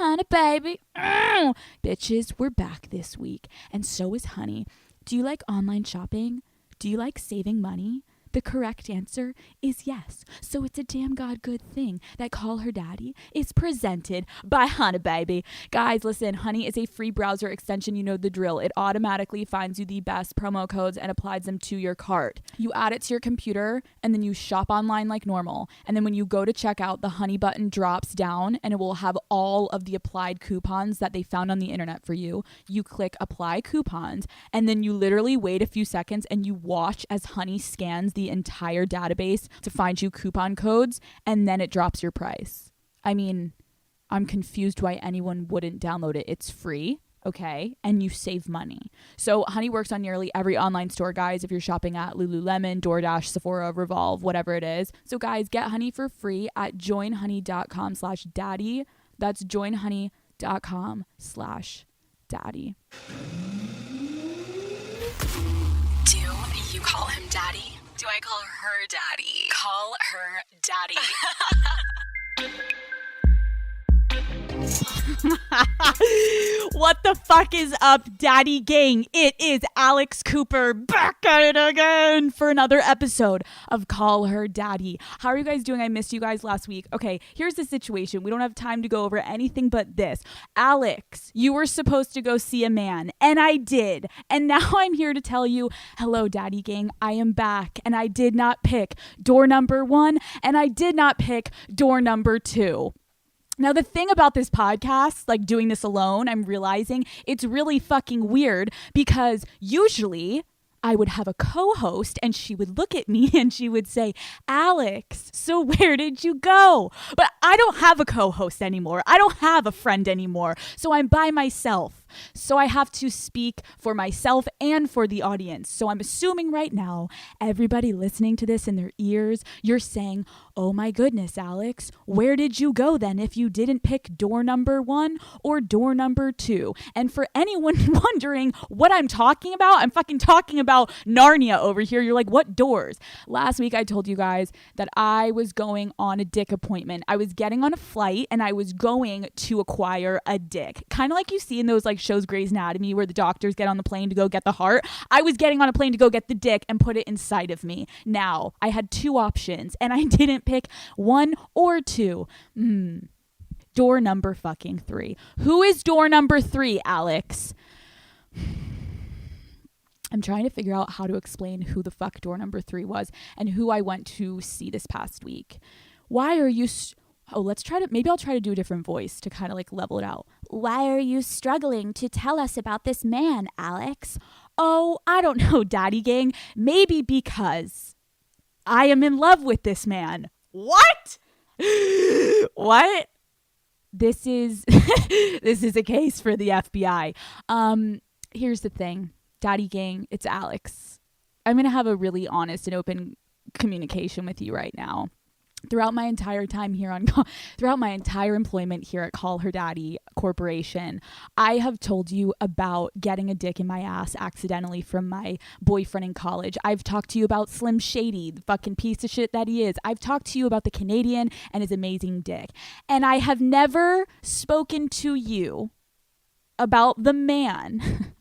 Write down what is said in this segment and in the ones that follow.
honey, baby. Bitches, we're back this week. And so is Honey. Do you like online shopping? Do you like saving money? The correct answer is yes. So it's a damn god good thing that Call Her Daddy is presented by Honey Baby. Guys, listen, Honey is a free browser extension. You know the drill. It automatically finds you the best promo codes and applies them to your cart. You add it to your computer and then you shop online like normal. And then when you go to checkout, the Honey button drops down and it will have all of the applied coupons that they found on the internet for you. You click apply coupons and then you literally wait a few seconds and you watch as Honey scans the entire database to find you coupon codes, and then it drops your price. I mean, I'm confused why anyone wouldn't download it. It's free, okay? And you save money. So Honey works on nearly every online store, guys, if you're shopping at Lululemon, DoorDash, Sephora, Revolve, whatever it is. So guys, get Honey for free at joinhoney.com/daddy. That's joinhoney.com/daddy. Do you call him daddy? Do I call her daddy? Call her daddy. What the fuck is up, Daddy Gang? It is Alex Cooper back at it again for another episode of Call Her Daddy. How are you guys doing? I missed you guys last week. Okay, here's the situation. We don't have time to go over anything but this. Alex, you were supposed to go see a man, and I did. And now I'm here to tell you, hello, Daddy Gang. I am back, and I did not pick door number 1, and I did not pick door number 2. Now, the thing about this podcast, like doing this alone, I'm realizing it's really fucking weird because usually I would have a co-host and she would look at me and she would say, Alex, so where did you go? But I don't have a co-host anymore. I don't have a friend anymore. So I'm by myself. So I have to speak for myself and for the audience. So I'm assuming right now, everybody listening to this in their ears, you're saying, oh my goodness, Alex, where did you go then if you didn't pick door number 1 or door number 2? And for anyone wondering what I'm talking about, I'm fucking talking about Narnia over here. You're like, what doors? Last week I told you guys that I was going on a dick appointment. I was getting on a flight and I was going to acquire a dick. Kind of like you see in those like shows Grey's Anatomy where the doctors get on the plane to go get the heart. I was getting on a plane to go get the dick and put it inside of me. Now, I had 2 options and I didn't pick 1 or 2. Door number fucking 3. Who is door number 3, Alex? I'm trying to figure out how to explain who the fuck door number 3 was and who I went to see this past week. Why are you... maybe I'll try to do a different voice to kind of like level it out. Why are you struggling to tell us about this man, Alex? Oh, I don't know, Daddy Gang. Maybe because I am in love with this man. What? What? This is a case for the FBI. Here's the thing, Daddy Gang, it's Alex. I'm going to have a really honest and open communication with you right now. Throughout my entire employment here at Call Her Daddy Corporation, I have told you about getting a dick in my ass accidentally from my boyfriend in college. I've talked to you about Slim Shady, the fucking piece of shit that he is. I've talked to you about the Canadian and his amazing dick. And I have never spoken to you about the man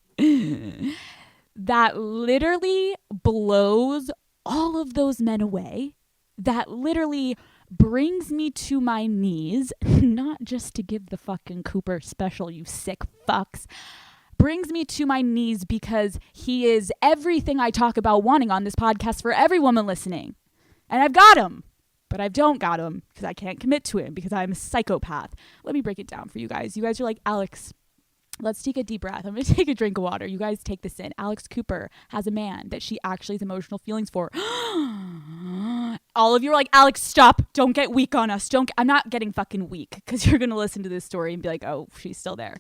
that literally blows all of those men away, that literally brings me to my knees, not just to give the fucking Cooper special, you sick fucks, brings me to my knees because he is everything I talk about wanting on this podcast for every woman listening. And I've got him, but I don't got him because I can't commit to him because I'm a psychopath. Let me break it down for you guys. You guys are like, Alex, let's take a deep breath. I'm going to take a drink of water. You guys take this in. Alex Cooper has a man that she actually has emotional feelings for. All of you are like, Alex, stop. Don't get weak on us. I'm not getting fucking weak because you're going to listen to this story and be like, oh, she's still there.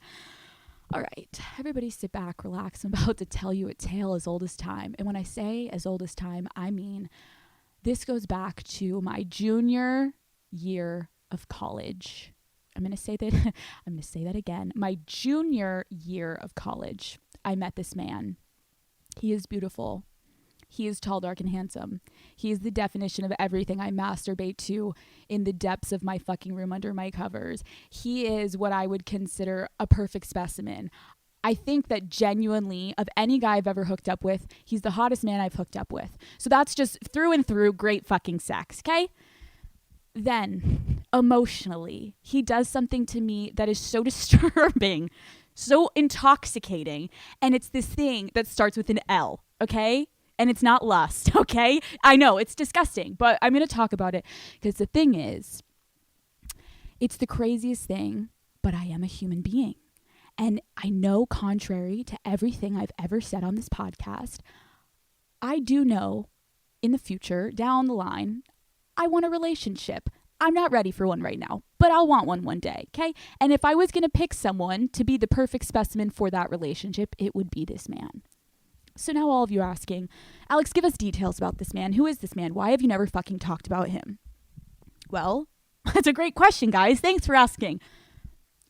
All right. Everybody sit back, relax. I'm about to tell you a tale as old as time. And when I say as old as time, I mean this goes back to my junior year of college. I'm going to say that again. My junior year of college, I met this man. He is beautiful. He is tall, dark, and handsome. He is the definition of everything I masturbate to in the depths of my fucking room under my covers. He is what I would consider a perfect specimen. I think that genuinely, of any guy I've ever hooked up with, he's the hottest man I've hooked up with. So that's just through and through great fucking sex, okay? Then, emotionally, he does something to me that is so disturbing, so intoxicating, and it's this thing that starts with an L, okay? And it's not lust, okay? I know, it's disgusting, but I'm going to talk about it because the thing is, it's the craziest thing, but I am a human being. And I know, contrary to everything I've ever said on this podcast, I do know in the future, down the line, I want a relationship. I'm not ready for one right now, but I'll want one day, okay? And if I was going to pick someone to be the perfect specimen for that relationship, it would be this man. So now all of you are asking, Alex, give us details about this man. Who is this man? Why have you never fucking talked about him? Well, that's a great question, guys. Thanks for asking.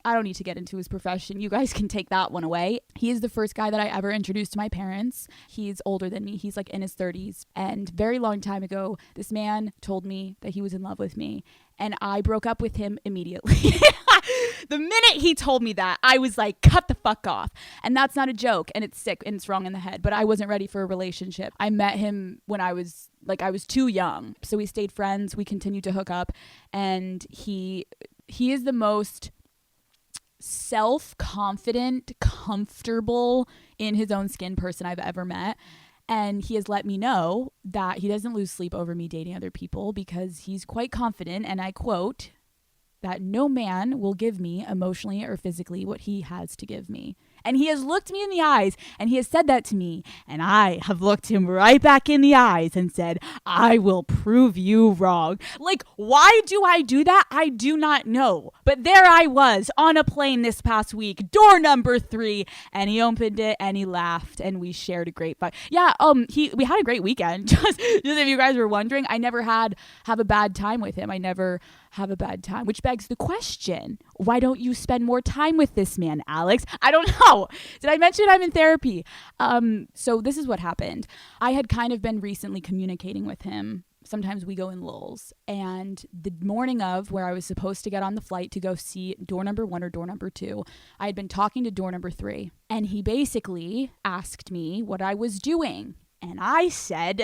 I don't need to get into his profession. You guys can take that one away. He is the first guy that I ever introduced to my parents. He's older than me. He's like in his 30s. And very long time ago, this man told me that he was in love with me. And I broke up with him immediately. The minute he told me that, I was like, cut the fuck off. And that's not a joke. And it's sick and it's wrong in the head. But I wasn't ready for a relationship. I met him when I was too young. So we stayed friends. We continued to hook up. And he is the most self-confident, comfortable in his own skin person I've ever met. And he has let me know that he doesn't lose sleep over me dating other people because he's quite confident, and I quote, that no man will give me emotionally or physically what he has to give me. And he has looked me in the eyes and he has said that to me. And I have looked him right back in the eyes and said, I will prove you wrong. Like, why do I do that? I do not know. But there I was on a plane this past week, door number 3. And he opened it and he laughed and we shared a great fun. Yeah, we had a great weekend. Just if you guys were wondering, I never have a bad time with him. I never have a bad time, which begs the question, why don't you spend more time with this man, Alex? I don't know. Did I mention I'm in therapy? So this is what happened. I had kind of been recently communicating with him. Sometimes we go in lulls. And the morning of where I was supposed to get on the flight to go see door number 1 or door number 2, I had been talking to door number 3. And he basically asked me what I was doing. And I said,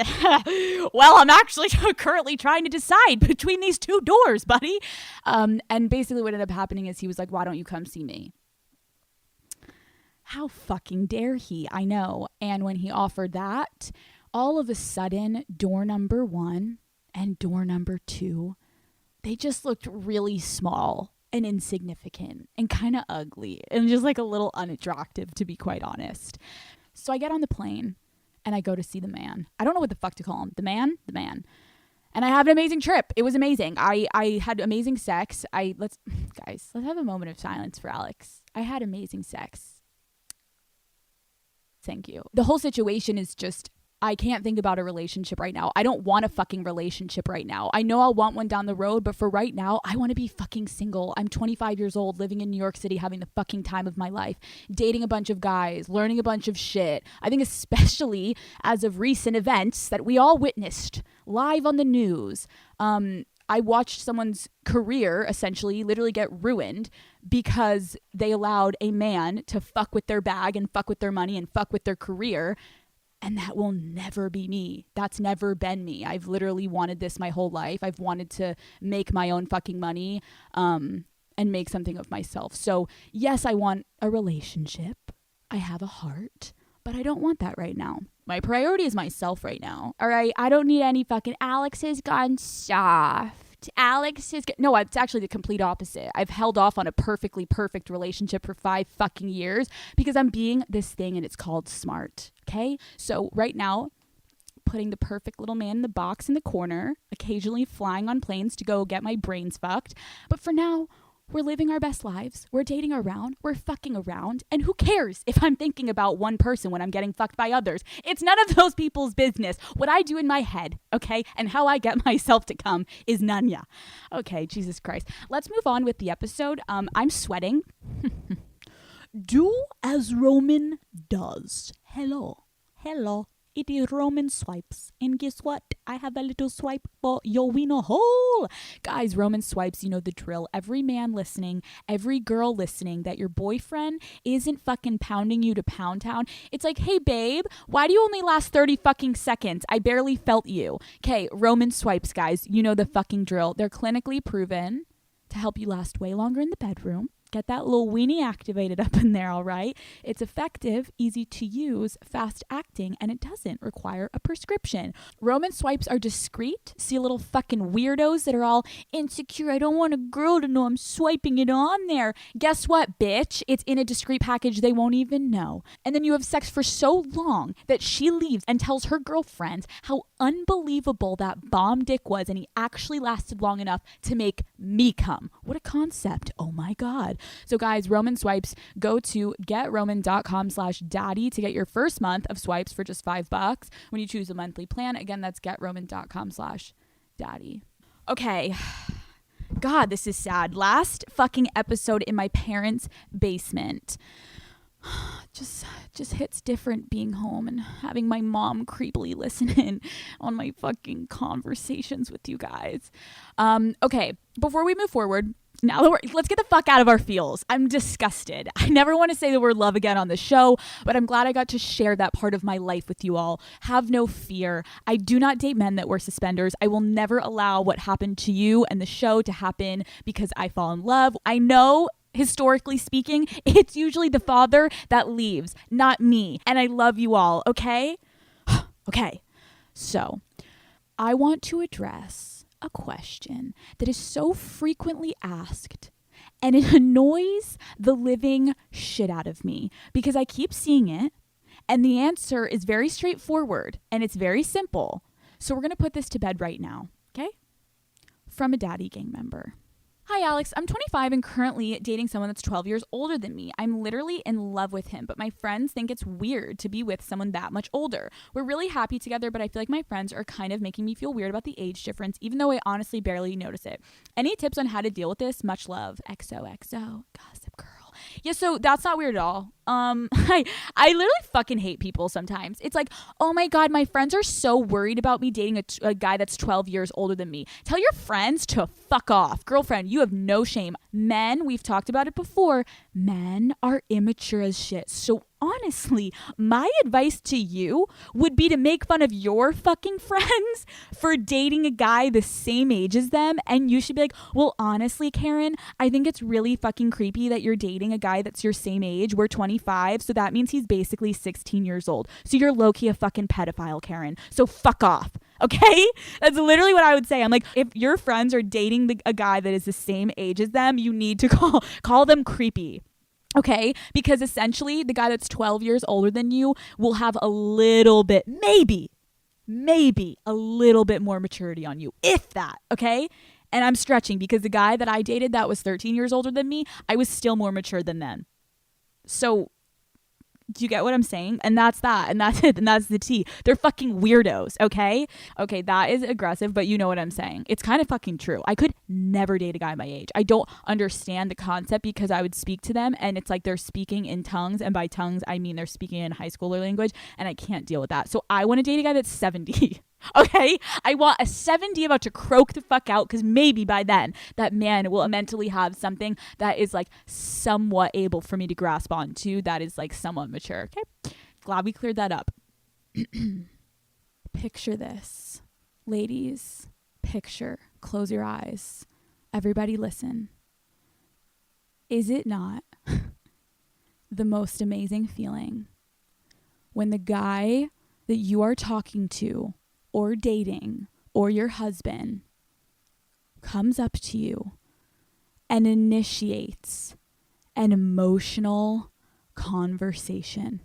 well, I'm actually currently trying to decide between these 2 doors, buddy. And basically what ended up happening is he was like, why don't you come see me? How fucking dare he? I know. And when he offered that, all of a sudden, door number 1 and door number 2, they just looked really small and insignificant and kind of ugly and just like a little unattractive, to be quite honest. So I get on the plane. And I go to see the man. I don't know what the fuck to call him. The man. And I had an amazing trip. It was amazing. I had amazing sex. Let's have a moment of silence for Alex. I had amazing sex. Thank you. The whole situation is just, I can't think about a relationship right now. I don't want a fucking relationship right now. I know I'll want one down the road, but for right now, I want to be fucking single. I'm 25 years old, living in New York City, having the fucking time of my life, dating a bunch of guys, learning a bunch of shit. I think especially as of recent events that we all witnessed live on the news. I watched someone's career essentially literally get ruined because they allowed a man to fuck with their bag and fuck with their money and fuck with their career. And that will never be me. That's never been me. I've literally wanted this my whole life. I've wanted to make my own fucking money and make something of myself. So yes, I want a relationship. I have a heart, but I don't want that right now. My priority is myself right now. All right. I don't need any fucking Alex has gone soft. No, it's actually the complete opposite. I've held off on a perfectly perfect relationship for 5 fucking years because I'm being this thing and it's called smart. Okay. So right now, putting the perfect little man in the box in the corner, occasionally flying on planes to go get my brains fucked. But for now, we're living our best lives. We're dating around. We're fucking around. And who cares if I'm thinking about one person when I'm getting fucked by others? It's none of those people's business. What I do in my head, okay, and how I get myself to come is none ya. Okay, Jesus Christ. Let's move on with the episode. I'm sweating. Do as Roman does. Hello. It is Roman swipes. And guess what? I have a little swipe for your wiener hole. Guys, Roman swipes, you know the drill. Every man listening, every girl listening, that your boyfriend isn't fucking pounding you to Pound Town. It's like, hey, babe, why do you only last 30 fucking seconds? I barely felt you. Okay, Roman swipes, guys. You know the fucking drill. They're clinically proven to help you last way longer in the bedroom. Get that little weenie activated up in there, all right? It's effective, easy to use, fast acting, and it doesn't require a prescription. Roman swipes are discreet. See little fucking weirdos that are all insecure. I don't want a girl to know I'm swiping it on there. Guess what, bitch? It's in a discreet package they won't even know. And then you have sex for so long that she leaves and tells her girlfriends how unbelievable that bomb dick was, and he actually lasted long enough to make me come. What a concept. Oh my God. So guys, Roman swipes, go to getroman.com/daddy to get your first month of swipes for just $5 when you choose a monthly plan. Again, that's getroman.com/daddy. Okay. God, this is sad. Last fucking episode in my parents' basement. Just hits different being home and having my mom creepily listen in on my fucking conversations with you guys. Okay, before we move forward, now that let's get the fuck out of our feels. I'm disgusted. I never want to say the word love again on the show, but I'm glad I got to share that part of my life with you all. Have no fear. I do not date men that wear suspenders. I will never allow what happened to you and the show to happen because I fall in love. I know, historically speaking, it's usually the father that leaves, not me. And I love you all, okay? Okay. So, I want to address a question that is so frequently asked, and it annoys the living shit out of me because I keep seeing it, and the answer is very straightforward and it's very simple. So we're going to put this to bed right now, okay? From a daddy gang member. Hi, Alex. I'm 25 and currently dating someone that's 12 years older than me. I'm literally in love with him, but my friends think it's weird to be with someone that much older. We're really happy together, but I feel like my friends are kind of making me feel weird about the age difference, even though I honestly barely notice it. Any tips on how to deal with this? Much love. XOXO. Gossip Girl. Yeah, so that's not weird at all. I literally fucking hate people sometimes. It's like, oh my God, my friends are so worried about me dating a guy that's 12 years older than me. Tell your friends to fuck off. Girlfriend, you have no shame. Men, we've talked about it before, men are immature as shit. So honestly, my advice to you would be to make fun of your fucking friends for dating a guy the same age as them. And you should be like, well, honestly, Karen, I think it's really fucking creepy that you're dating a guy that's your same age. We're 25. So that means he's basically 16 years old. So you're low-key a fucking pedophile, Karen. So fuck off. Okay? That's literally what I would say. I'm like, if your friends are dating a guy that is the same age as them, you need to call them creepy. Okay, because essentially the guy that's 12 years older than you will have a little bit, maybe a little bit more maturity on you, if that, okay? And I'm stretching because the guy that I dated that was 13 years older than me, I was still more mature than them. So, do you get what I'm saying? And that's that. And that's it. And that's the tea. They're fucking weirdos, okay? Okay, that is aggressive, but you know what I'm saying. It's kind of fucking true. I could never date a guy my age. I don't understand the concept because I would speak to them and it's like they're speaking in tongues. And by tongues, I mean they're speaking in high schooler language. And I can't deal with that. So I want to date a guy that's 70. Okay, I want a 70 about to croak the fuck out because maybe by then that man will mentally have something that is like somewhat able for me to grasp onto, that is like somewhat mature. Okay, glad we cleared that up. Picture this, ladies. Picture, close your eyes. Everybody listen. Is it not the most amazing feeling when the guy that you are talking to or dating, or your husband comes up to you and initiates an emotional conversation?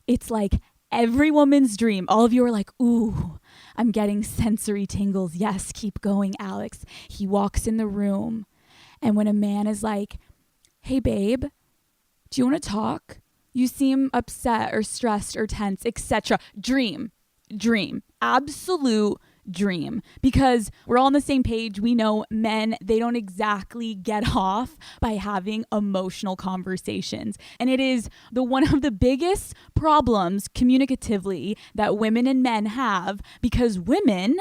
It's like every woman's dream. All of you are like, ooh, I'm getting sensory tingles. Yes, keep going, Alex. He walks in the room, and when a man is like, hey, babe, do you want to talk? You seem upset or stressed or tense, etc. Dream. Absolute dream, because we're all on the same page. We know men, they don't exactly get off by having emotional conversations. And it is one of the biggest problems communicatively that women and men have, because women,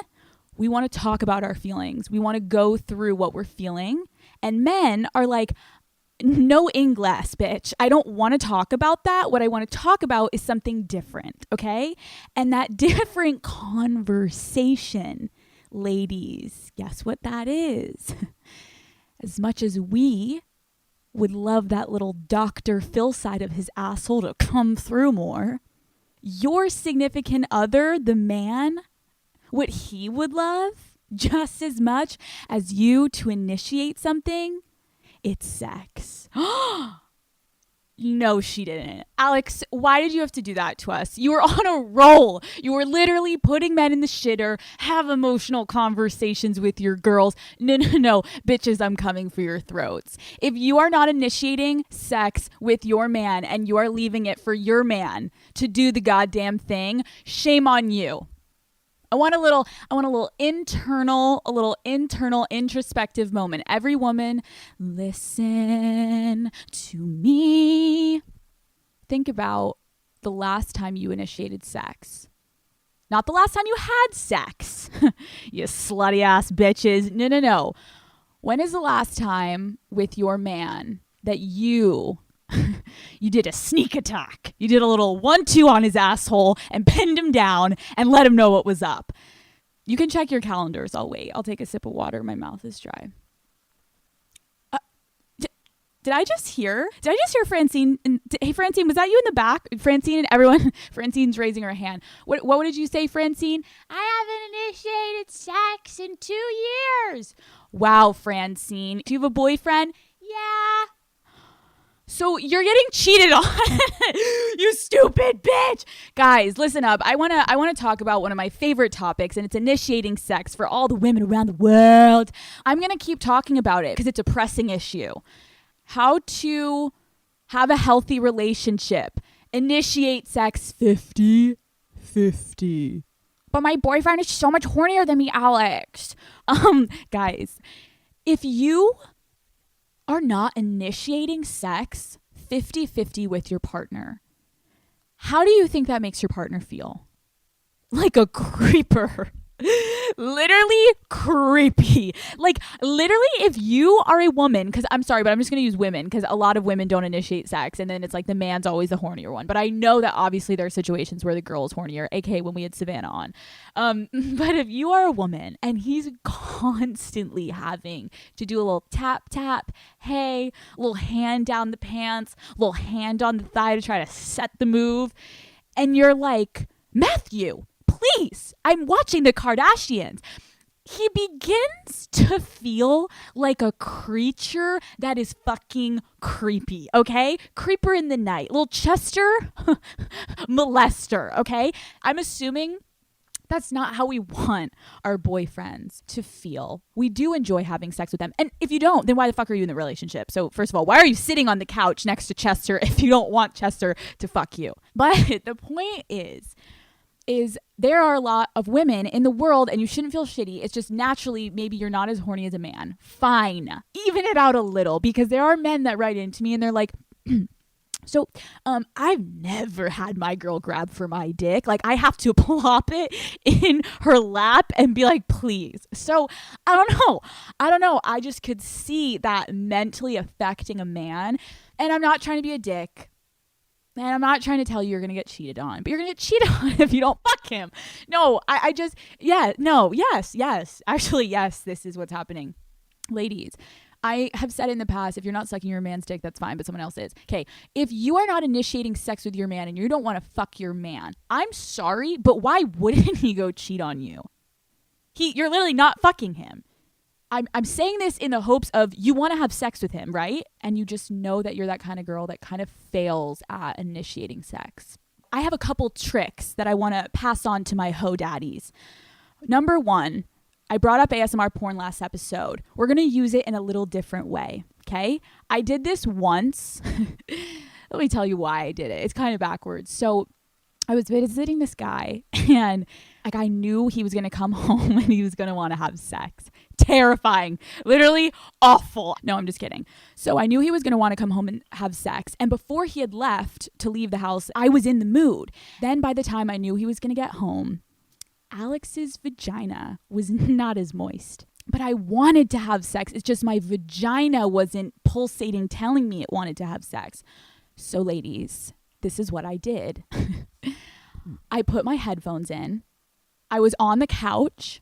we want to talk about our feelings. We want to go through what we're feeling. And men are like, no English, bitch. I don't want to talk about that. What I want to talk about is something different, okay? And that different conversation, ladies, guess what that is? As much as we would love that little Dr. Phil side of his asshole to come through more, your significant other, the man, what he would love just as much as you to initiate something, it's sex. No, she didn't. Alex, why did you have to do that to us? You were on a roll. You were literally putting men in the shitter, have emotional conversations with your girls. No, bitches, I'm coming for your throats. If you are not initiating sex with your man and you are leaving it for your man to do the goddamn thing, shame on you. I want a little internal introspective moment. Every woman, listen to me. Think about the last time you initiated sex. Not the last time you had sex. You slutty ass bitches. No. When is the last time with your man that you did a sneak attack? You did a little 1-2 on his asshole and pinned him down and let him know what was up. You can check your calendars. I'll wait. I'll take a sip of water. My mouth is dry. Did I just hear Francine? Hey, Francine, was that you in the back? Francine and everyone. Francine's raising her hand. What did you say, Francine? I haven't initiated sex in 2 years. Wow, Francine. Do you have a boyfriend? Yeah. So you're getting cheated on. You stupid bitch. Guys, listen up. I want to talk about one of my favorite topics, and it's initiating sex for all the women around the world. I'm going to keep talking about it because it's a pressing issue. How to have a healthy relationship. Initiate sex 50-50. But my boyfriend is so much hornier than me, Alex. Guys, if you are not initiating sex 50-50 with your partner, how do you think that makes your partner feel? Like a creeper. Literally creepy. Like, literally, if you are a woman, because I'm sorry, but I'm just going to use women, because a lot of women don't initiate sex, and then it's like the man's always the hornier one. But I know that obviously there are situations where the girl is hornier, aka when we had Savannah on. But if you are a woman and he's constantly having to do a little tap tap, hey, a little hand down the pants, a little hand on the thigh to try to set the move, and you're like, Matthew, please, I'm watching the Kardashians. He begins to feel like a creature that is fucking creepy, okay? Creeper in the night. Little Chester molester, okay? I'm assuming that's not how we want our boyfriends to feel. We do enjoy having sex with them. And if you don't, then why the fuck are you in the relationship? So first of all, why are you sitting on the couch next to Chester if you don't want Chester to fuck you? But the point is there are a lot of women in the world, and you shouldn't feel shitty. It's just naturally maybe you're not as horny as a man. Fine. Even it out a little, because there are men that write into me and they're like, so I've never had my girl grab for my dick. Like, I have to plop it in her lap and be like, please. So I don't know. I just could see that mentally affecting a man. And I'm not trying to be a dick. And I'm not trying to tell you you're going to get cheated on, but you're going to get cheated on if you don't fuck him. No, yes. Actually, yes, this is what's happening. Ladies, I have said in the past, if you're not sucking your man's dick, that's fine, but someone else is. Okay, if you are not initiating sex with your man and you don't want to fuck your man, I'm sorry, but why wouldn't he go cheat on you? You're literally not fucking him. I'm saying this in the hopes of you want to have sex with him, right? And you just know that you're that kind of girl that kind of fails at initiating sex. I have a couple tricks that I want to pass on to my hoe daddies. Number 1, I brought up ASMR porn last episode. We're going to use it in a little different way, okay? I did this once. Let me tell you why I did it. It's kind of backwards. So I was visiting this guy and like I knew he was going to come home and he was going to want to have sex. Terrifying. Literally awful. No, I'm just kidding. So I knew he was going to want to come home and have sex. And before he had left to leave the house, I was in the mood. Then by the time I knew he was going to get home, Alex's vagina was not as moist. But I wanted to have sex. It's just my vagina wasn't pulsating, telling me it wanted to have sex. So ladies, this is what I did. I put my headphones in. I was on the couch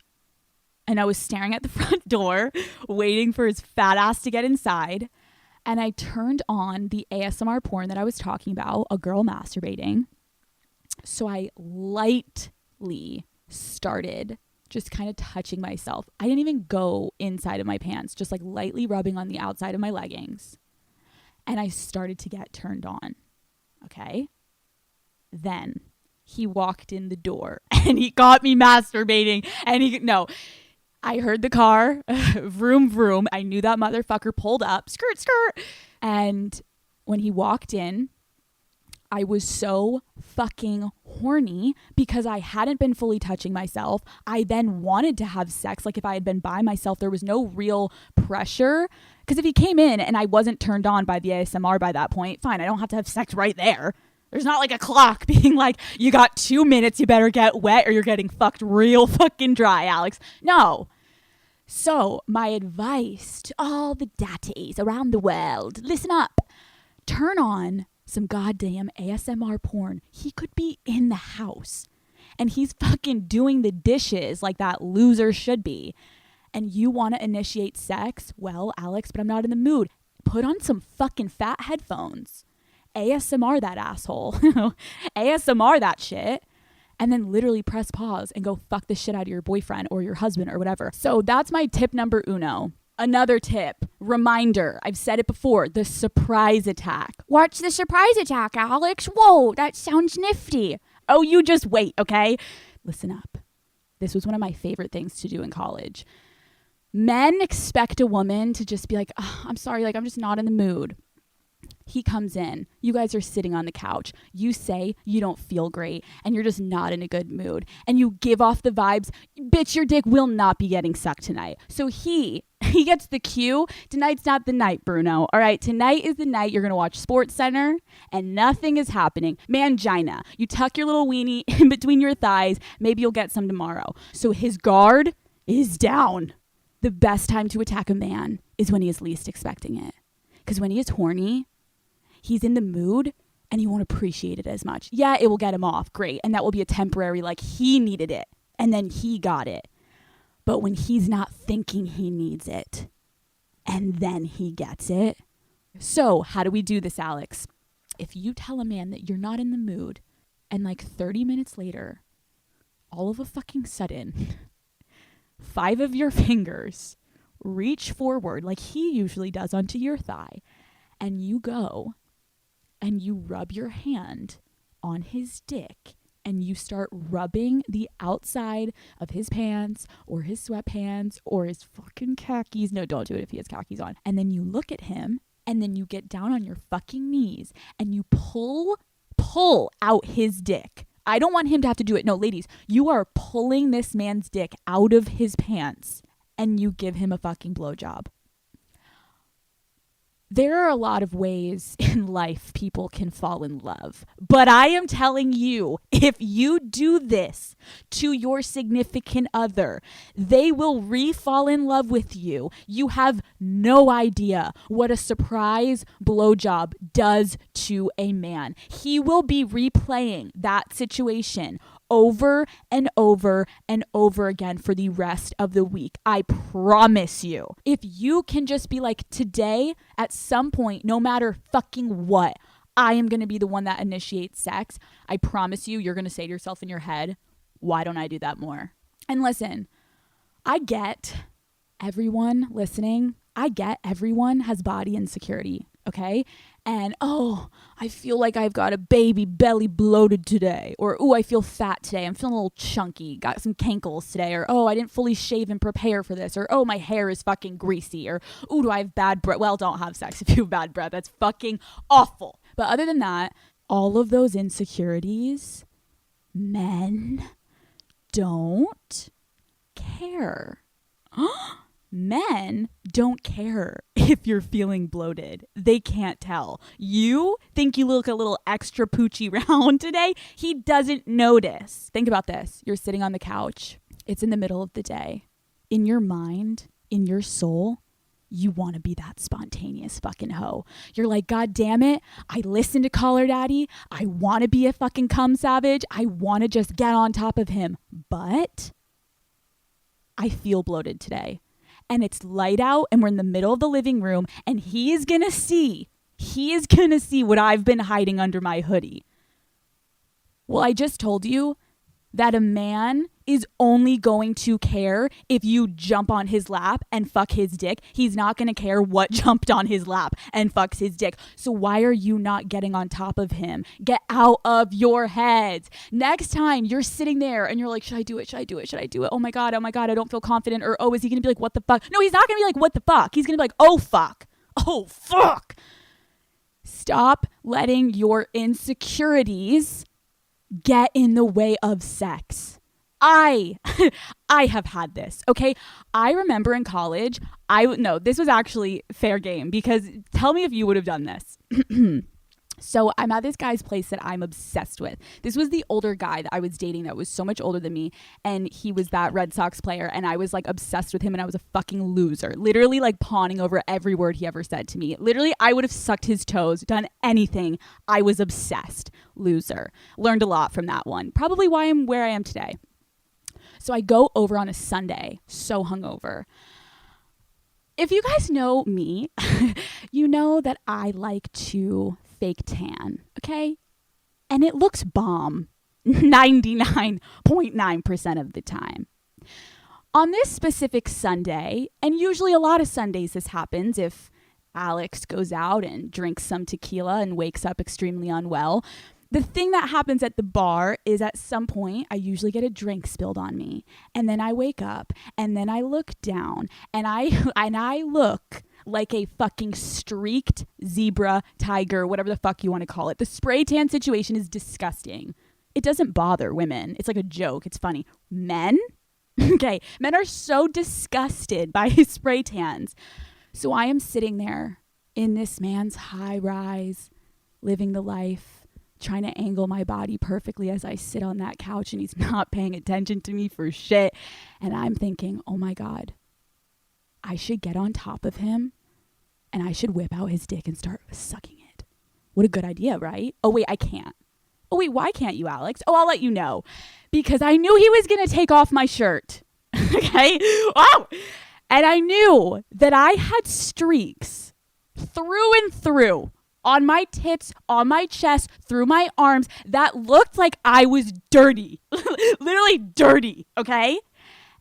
and I was staring at the front door, waiting for his fat ass to get inside. And I turned on the ASMR porn that I was talking about, a girl masturbating. So I lightly started just kind of touching myself. I didn't even go inside of my pants, just like lightly rubbing on the outside of my leggings. And I started to get turned on. Okay. Then he walked in the door and he caught me masturbating I heard the car, vroom, vroom. I knew that motherfucker pulled up, skirt, skirt. And when he walked in, I was so fucking horny because I hadn't been fully touching myself. I then wanted to have sex. Like if I had been by myself, there was no real pressure. Because if he came in and I wasn't turned on by the ASMR by that point, fine, I don't have to have sex right there. There's not like a clock being like, you got 2 minutes, you better get wet or you're getting fucked real fucking dry, Alex. No. So my advice to all the daddies around the world, listen up. Turn on some goddamn ASMR porn. He could be in the house and he's fucking doing the dishes like that loser should be. And you want to initiate sex? Well, Alex, but I'm not in the mood. Put on some fucking fat headphones. ASMR that asshole. ASMR that shit. And then literally press pause and go fuck the shit out of your boyfriend or your husband or whatever. So that's my tip number uno. Another tip, reminder, I've said it before, the surprise attack. Watch the surprise attack, Alex. Whoa, that sounds nifty. Oh, you just wait, okay? Listen up. This was one of my favorite things to do in college. Men expect a woman to just be like, oh, I'm sorry, like I'm just not in the mood. He comes in, you guys are sitting on the couch, you say you don't feel great and you're just not in a good mood and you give off the vibes, bitch, your dick will not be getting sucked tonight. So he gets the cue, tonight's not the night, Bruno. All right, tonight is the night you're going to watch Sports Center and nothing is happening. Mangina, you tuck your little weenie in between your thighs, maybe you'll get some tomorrow. So his guard is down. The best time to attack a man is when he is least expecting it. Because when he is horny, he's in the mood and he won't appreciate it as much. Yeah, it will get him off. Great. And that will be a temporary, like he needed it and then he got it. But when he's not thinking he needs it and then he gets it. So how do we do this, Alex? If you tell a man that you're not in the mood and like 30 minutes later, all of a fucking sudden, 5 of your fingers reach forward like he usually does onto your thigh and you go and you rub your hand on his dick and you start rubbing the outside of his pants or his sweatpants or his fucking khakis. No, don't do it if he has khakis on. And then you look at him and then you get down on your fucking knees and you pull out his dick. I don't want him to have to do it. No, ladies, you are pulling this man's dick out of his pants and you give him a fucking blowjob. There are a lot of ways in life people can fall in love. But I am telling you, if you do this to your significant other, they will re-fall in love with you. You have no idea what a surprise blowjob does to a man. He will be replaying that situation over and over and over again for the rest of the week. I promise you. If you can just be like, today, at some point, no matter fucking what, I am going to be the one that initiates sex. I promise you, you're going to say to yourself in your head, why don't I do that more? And listen, I get everyone listening. I get everyone has body insecurity. Okay. And, oh, I feel like I've got a baby belly bloated today. Or, oh, I feel fat today. I'm feeling a little chunky. Got some cankles today. Or, oh, I didn't fully shave and prepare for this. Or, oh, my hair is fucking greasy. Or, oh, do I have bad breath? Well, don't have sex if you have bad breath. That's fucking awful. But other than that, all of those insecurities Men don't care. Men don't care if you're feeling bloated. They can't tell. You think you look a little extra poochy round today. He doesn't notice. Think about this. You're sitting on the couch. It's in the middle of the day. In your mind, in your soul, you want to be that spontaneous fucking hoe. You're like, God damn it. I listen to Call Her Daddy. I want to be a fucking cum savage. I want to just get on top of him. But I feel bloated today. And it's light out and we're in the middle of the living room and he is going to see what I've been hiding under my hoodie. Well, I just told you that a man is only going to care if you jump on his lap and fuck his dick. He's not going to care what jumped on his lap and fucks his dick. So why are you not getting on top of him? Get out of your heads. Next time you're sitting there and you're like, should I do it? Should I do it? Should I do it? Oh my God, I don't feel confident. Or, oh, is he going to be like, what the fuck? No, he's not going to be like, what the fuck? He's going to be like, oh fuck. Oh fuck. Stop letting your insecurities get in the way of sex. I have had this, okay? I remember in college, this was actually fair game because tell me if you would have done this. So I'm at this guy's place that I'm obsessed with. This was the older guy that I was dating that was so much older than me. And he was that Red Sox player. And I was like obsessed with him and I was a fucking loser. Literally like pawning over every word he ever said to me. Literally, I would have sucked his toes, done anything. I was obsessed. Loser. Learned a lot from that one. Probably why I'm where I am today. So I go over on a Sunday, so hungover. If you guys know me, you know that I like to fake tan, okay? And it looks bomb 99.9% of the time. On this specific Sunday, and usually a lot of Sundays this happens if Alex goes out and drinks some tequila and wakes up extremely unwell. The thing that happens at the bar is at some point, I usually get a drink spilled on me. And then I wake up and then I look down and I look like a fucking streaked zebra, tiger, whatever the fuck you want to call it. The spray tan situation is disgusting. It doesn't bother women. It's like a joke. It's funny. Men? Okay. Men are so disgusted by spray tans. So I am sitting there in this man's high rise, living the life, trying to angle my body perfectly as I sit on that couch and he's not paying attention to me for shit. And I'm thinking, oh my God, I should get on top of him and I should whip out his dick and start sucking it. What a good idea, right? Oh wait, I can't. Oh wait, why can't you, Alex? Oh, I'll let you know. Because I knew he was going to take off my shirt. Okay? Wow. And I knew that I had streaks through and through on my tits, on my chest, through my arms that looked like I was dirty. Literally dirty, okay?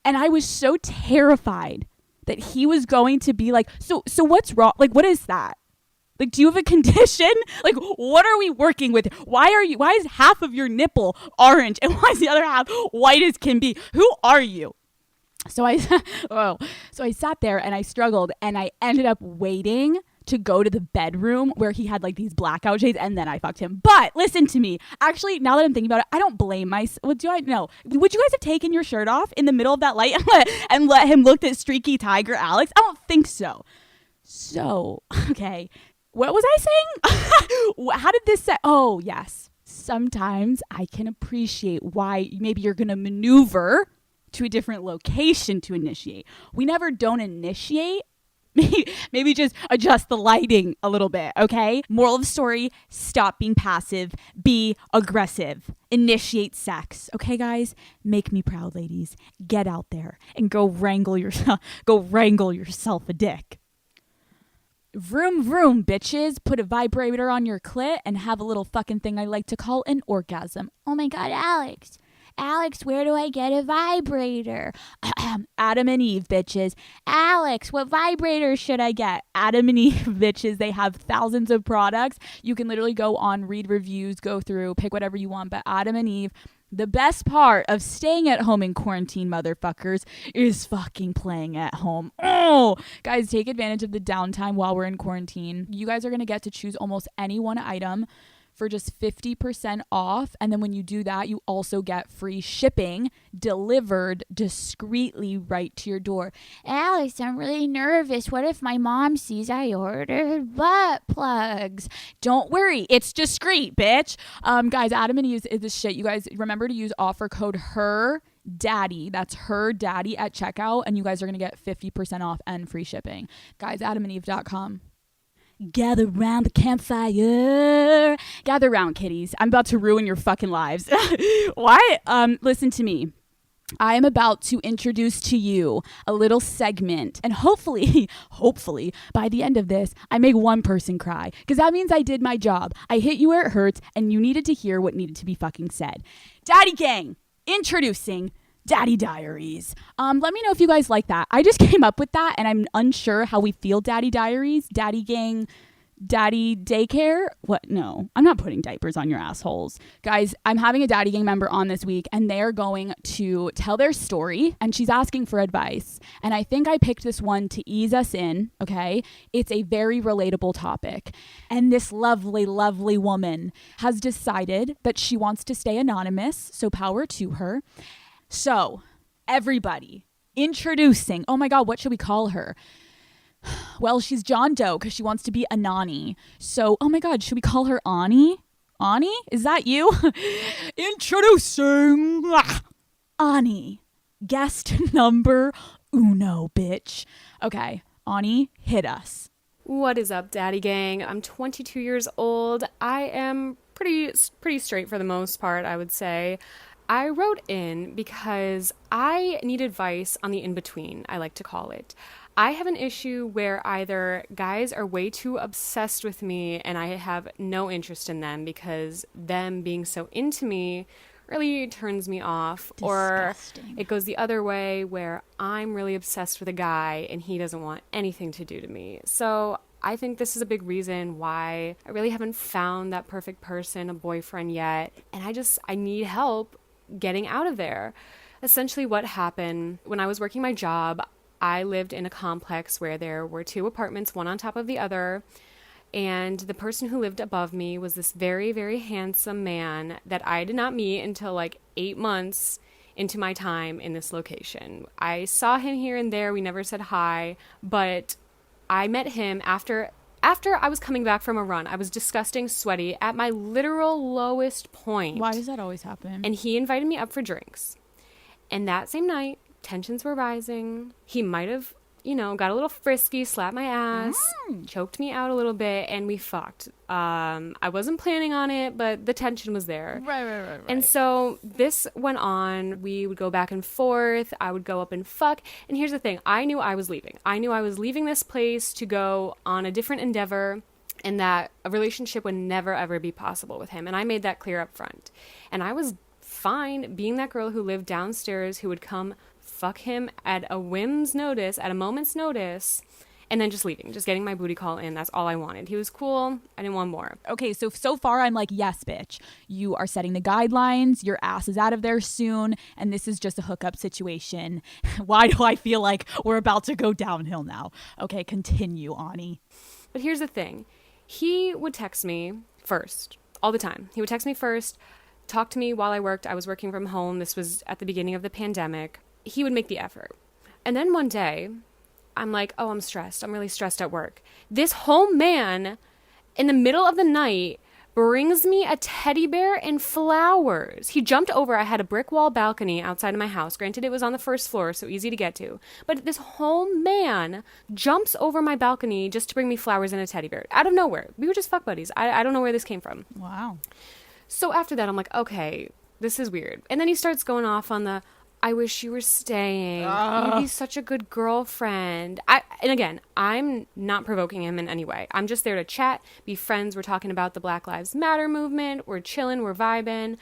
And I was so terrified that he was going to be like, so what's wrong? Like, what is that? Like, do you have a condition? Like, what are we working with? Why is half of your nipple orange and why is the other half white as can be? Who are you? So I sat there and I struggled and I ended up waiting to go to the bedroom where he had like these blackout shades and then I fucked him. But listen to me. Actually, now that I'm thinking about it, I don't blame myself. What do I know? Would you guys have taken your shirt off in the middle of that light and let him look at streaky tiger Alex? I don't think so. So, okay. What was I saying? How did this say? Oh, yes. Sometimes I can appreciate why maybe you're going to maneuver to a different location to initiate. We never don't initiate. Maybe just adjust the lighting a little bit, okay? Moral of the story, stop being passive, be aggressive, initiate sex, okay, guys? Make me proud, ladies. Get out there and go wrangle yourself a dick. Vroom, vroom, bitches. Put a vibrator on your clit and have a little fucking thing I like to call an orgasm. Oh my God, Alex, where do I get a vibrator? Adam and Eve, bitches. Alex, what vibrator should I get? Adam and Eve, bitches. They have thousands of products. You can literally go on, read reviews, go through, pick whatever you want. But Adam and Eve, the best part of staying at home in quarantine, motherfuckers, is fucking playing at home. Oh, guys, take advantage of the downtime while we're in quarantine. You guys are going to get to choose almost any one item for just 50% off. And then when you do that, you also get free shipping delivered discreetly right to your door. Alex, I'm really nervous. What if my mom sees I ordered butt plugs? Don't worry. It's discreet, bitch. Guys, Adam and Eve is this shit. You guys remember to use offer code HER Daddy. That's Her Daddy at checkout, and you guys are going to get 50% off and free shipping. Guys, adamandeve.com. Gather round the campfire. Gather round, kitties. I'm about to ruin your fucking lives. Why? Listen to me. I am about to introduce to you a little segment, and hopefully by the end of this, I make one person cry, because that means I did my job. I hit you where it hurts, and you needed to hear what needed to be fucking said. Daddy Gang, introducing Daddy Diaries. Let me know if you guys like that. I just came up with that, and I'm unsure how we feel Daddy Diaries, Daddy Gang, Daddy Daycare. What? No, I'm not putting diapers on your assholes. Guys, I'm having a Daddy Gang member on this week, and they're going to tell their story, and she's asking for advice. And I think I picked this one to ease us in, okay? It's a very relatable topic. And this lovely, lovely woman has decided that she wants to stay anonymous, so power to her. So, everybody, introducing, oh my God, what should we call her? Well, she's John Doe because she wants to be Anani. So, oh my God, should we call her Ani? Ani? Is that you? Introducing Ani. Guest number uno, bitch. Okay, Ani, hit us. What is up, Daddy Gang? I'm 22 years old. I am pretty straight for the most part, I would say. I wrote in because I need advice on the in-between, I like to call it. I have an issue where either guys are way too obsessed with me and I have no interest in them because them being so into me really turns me off. Disgusting. Or it goes the other way where I'm really obsessed with a guy and he doesn't want anything to do to me. So I think this is a big reason why I really haven't found that perfect person, a boyfriend yet. And I need help getting out of there. Essentially what happened when I was working my job, I lived in a complex where there were two apartments, one on top of the other. And the person who lived above me was this very, very handsome man that I did not meet until like 8 months into my time in this location. I saw him here and there. We never said hi, but I met him after I was coming back from a run. I was disgusting, sweaty, at my literal lowest point. Why does that always happen? And he invited me up for drinks. And that same night, tensions were rising. He might have, got a little frisky, slapped my ass, choked me out a little bit, and we fucked. I wasn't planning on it, but the tension was there. Right. And so this went on. We would go back and forth. I would go up and fuck. And here's the thing. I knew I was leaving. I knew I was leaving this place to go on a different endeavor and that a relationship would never, ever be possible with him. And I made that clear up front. And I was fine being that girl who lived downstairs who would come fuck him at a whim's notice, at a moment's notice, and then just leaving, just getting my booty call in. That's all I wanted. He was cool. I didn't want more. Okay, so far I'm like, yes, bitch. You are setting the guidelines. Your ass is out of there soon, and this is just a hookup situation. Why do I feel like we're about to go downhill now? Okay, continue, Ani. But here's the thing. He would text me first, all the time. He would text me first, talk to me while I worked. I was working from home. This was at the beginning of the pandemic. He would make the effort. And then one day, I'm like, oh, I'm stressed. I'm really stressed at work. This whole man, in the middle of the night, brings me a teddy bear and flowers. He jumped over. I had a brick wall balcony outside of my house. Granted, it was on the first floor, so easy to get to. But this whole man jumps over my balcony just to bring me flowers and a teddy bear. Out of nowhere. We were just fuck buddies. I don't know where this came from. Wow. So after that, I'm like, okay, this is weird. And then he starts going off on the, I wish you were staying. You'd be such a good girlfriend. And again, I'm not provoking him in any way. I'm just there to chat, be friends. We're talking about the Black Lives Matter movement. We're chilling. We're vibing.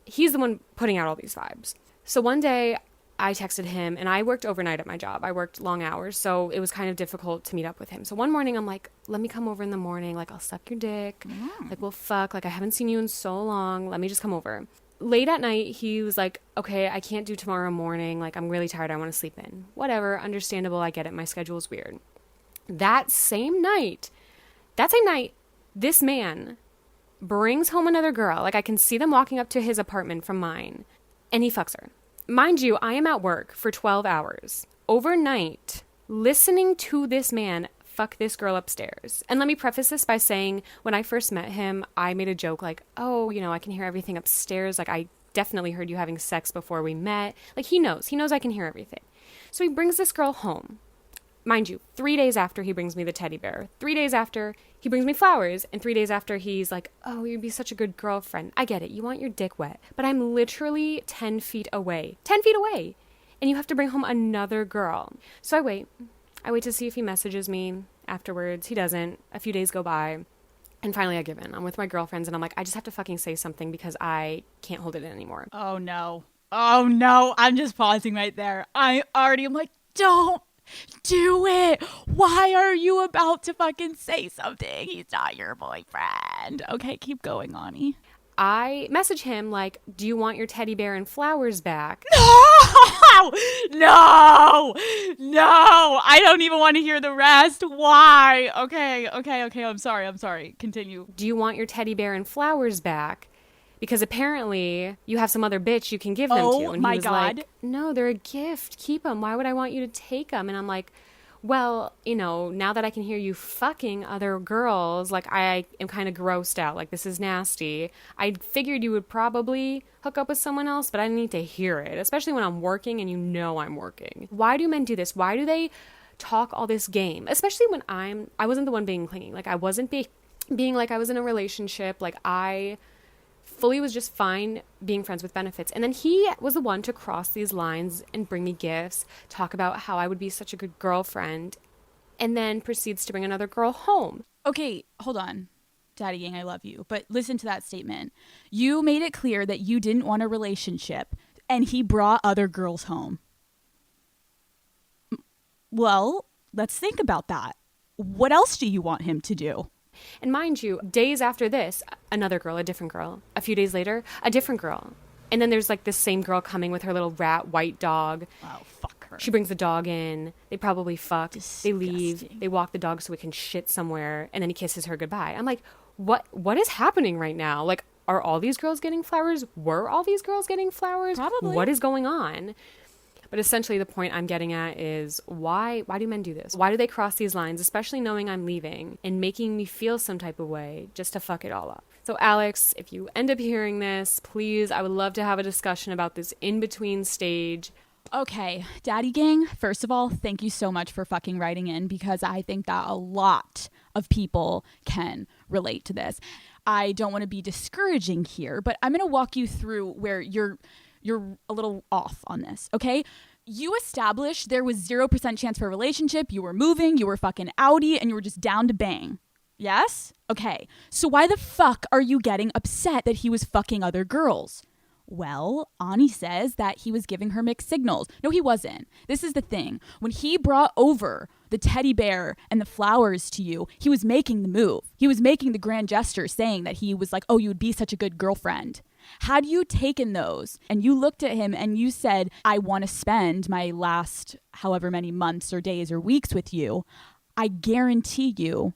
He's the one putting out all these vibes. So one day I texted him, and I worked overnight at my job. I worked long hours, so it was kind of difficult to meet up with him. So one morning I'm like, let me come over in the morning. Like, I'll suck your dick. Like, we'll fuck. Like, I haven't seen you in so long. Let me just come over. Late at night, he was like, okay, I can't do tomorrow morning. Like, I'm really tired. I want to sleep in. Whatever. Understandable. I get it. My schedule is weird. That same night, this man brings home another girl. Like, I can see them walking up to his apartment from mine, and he fucks her. Mind you, I am at work for 12 hours overnight listening to this man fuck this girl upstairs. And let me preface this by saying, when I first met him, I made a joke like, oh, you know, I can hear everything upstairs. Like, I definitely heard you having sex before we met. Like, he knows I can hear everything. So he brings this girl home. Mind you, 3 days after he brings me the teddy bear, 3 days after he brings me flowers, and 3 days after he's like, oh, you'd be such a good girlfriend. I get it. You want your dick wet. But I'm literally 10 feet away. 10 feet away. And you have to bring home another girl. So I wait. I wait to see if he messages me afterwards. He doesn't. A few days go by. And finally I give in. I'm with my girlfriends and I'm like, I just have to fucking say something because I can't hold it in anymore. Oh no. Oh no. I'm just pausing right there. I'm like, don't do it. Why are you about to fucking say something? He's not your boyfriend. Okay, keep going, Ani. I message him like, do you want your teddy bear and flowers back? No. I don't even want to hear the rest. Why? Okay. I'm sorry. Continue. Do you want your teddy bear and flowers back? Because apparently you have some other bitch you can give them to. And my he was God. like, no, they're a gift. Keep them. Why would I want you to take them? And I'm like, well, you know, now that I can hear you fucking other girls, like, I am kind of grossed out. Like, this is nasty. I figured you would probably hook up with someone else, but I didn't need to hear it, especially when I'm working and you know I'm working. Why do men do this? Why do they talk all this game? Especially when I wasn't the one being clingy. Like, I wasn't being like I was in a relationship. Like, I fully was just fine being friends with benefits. And then he was the one to cross these lines and bring me gifts, talk about how I would be such a good girlfriend, and then proceeds to bring another girl home. Okay, hold on. Daddy Gang, I love you. But listen to that statement. You made it clear that you didn't want a relationship, and he brought other girls home. Well, let's think about that. What else do you want him to do? And mind you, days after this, another girl, a different girl. A few days later, a different girl. And then there's like this same girl coming with her little rat white dog. Oh, fuck her. She brings the dog in. They probably fuck. Disgusting. They leave. They walk the dog so it can shit somewhere. And then he kisses her goodbye. I'm like, what is happening right now? Like, are all these girls getting flowers? Were all these girls getting flowers? Probably. What is going on? But essentially the point I'm getting at is why do men do this? Why do they cross these lines, especially knowing I'm leaving and making me feel some type of way just to fuck it all up? So Alex, if you end up hearing this, please, I would love to have a discussion about this in-between stage. Okay, Daddy Gang, first of all, thank you so much for fucking writing in, because I think that a lot of people can relate to this. I don't want to be discouraging here, but I'm going to walk you through where you're a little off on this, okay? You established there was 0% chance for a relationship, you were moving, you were fucking outie, and you were just down to bang. Yes? Okay. So why the fuck are you getting upset that he was fucking other girls? Well, Ani says that he was giving her mixed signals. No, he wasn't. This is the thing. When he brought over the teddy bear and the flowers to you, he was making the move. He was making the grand gesture, saying that he was like, oh, you would be such a good girlfriend. Had you taken those and you looked at him and you said, I want to spend my last however many months or days or weeks with you, I guarantee you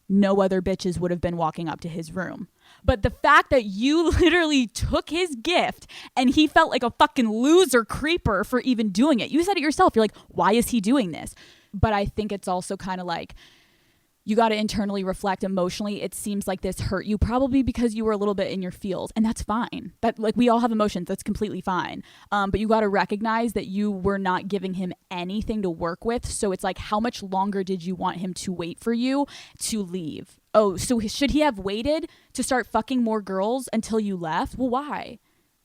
no other bitches would have been walking up to his room. But the fact that you literally took his gift and he felt like a fucking loser creeper for even doing it. You said it yourself. You're like, why is he doing this? But I think it's also kind of like, you got to internally reflect emotionally. It seems like this hurt you probably because you were a little bit in your feels, and that's fine. That, like, we all have emotions. That's completely fine. But you got to recognize that you were not giving him anything to work with. So it's like, how much longer did you want him to wait for you to leave? Oh, so should he have waited to start fucking more girls until you left? Well, why?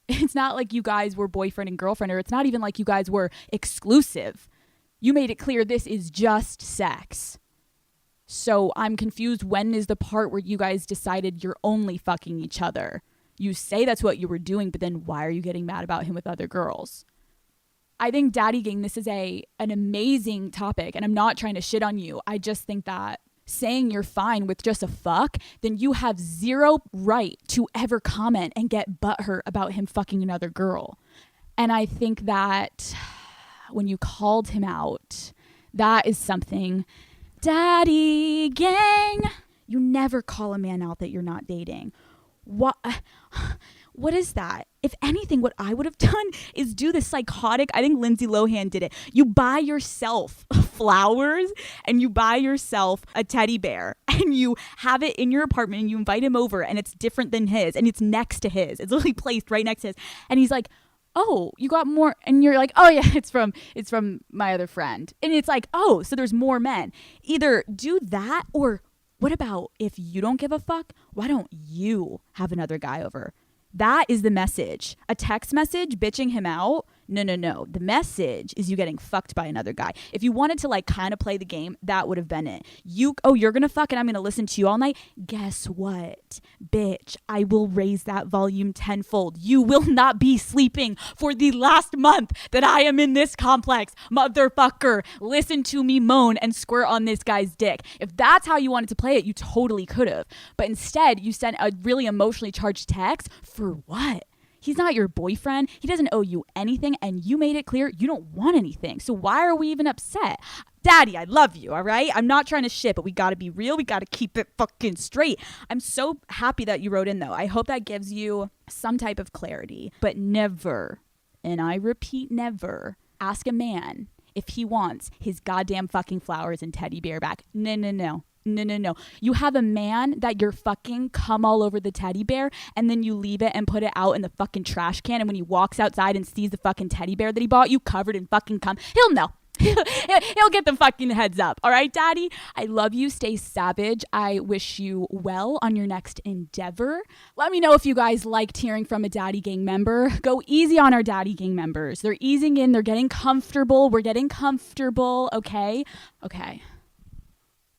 It's not like you guys were boyfriend and girlfriend, or it's not even like you guys were exclusive. You made it clear this is just sex. So I'm confused. When is the part where you guys decided you're only fucking each other? You say that's what you were doing, but then why are you getting mad about him with other girls? I think Daddy Gang, this is an amazing topic, and I'm not trying to shit on you. I just think that saying you're fine with just a fuck, then you have zero right to ever comment and get butthurt about him fucking another girl. And I think that when you called him out, that is something. Daddy Gang, you never call a man out that you're not dating. What is that? If anything, what I would have done is do the psychotic. I think Lindsay Lohan did it. You buy yourself flowers and you buy yourself a teddy bear and you have it in your apartment and you invite him over and it's different than his and it's next to his. It's literally placed right next to his. And he's like, oh, you got more. And you're like, oh yeah, it's from my other friend. And it's like, oh, so there's more men. Either do that, or what about if you don't give a fuck? Why don't you have another guy over? That is the message. A text message bitching him out? No. The message is you getting fucked by another guy. If you wanted to like kind of play the game, that would have been it. You're going to fuck and I'm going to listen to you all night. Guess what? Bitch, I will raise that volume tenfold. You will not be sleeping for the last month that I am in this complex. Motherfucker, listen to me moan and squirt on this guy's dick. If that's how you wanted to play it, you totally could have. But instead, you sent a really emotionally charged text. For what? He's not your boyfriend. He doesn't owe you anything. And you made it clear you don't want anything. So why are we even upset? Daddy, I love you, all right? I'm not trying to shit, but we got to be real. We got to keep it fucking straight. I'm so happy that you wrote in, though. I hope that gives you some type of clarity. But never, and I repeat never, ask a man if he wants his goddamn fucking flowers and teddy bear back. No. You have a man that you're fucking come all over the teddy bear and then you leave it and put it out in the fucking trash can. And when he walks outside and sees the fucking teddy bear that he bought you covered in fucking cum, he'll know. He'll get the fucking heads up. All right, Daddy? I love you. Stay savage. I wish you well on your next endeavor. Let me know if you guys liked hearing from a Daddy Gang member. Go easy on our Daddy Gang members. They're easing in. They're getting comfortable. We're getting comfortable. Okay.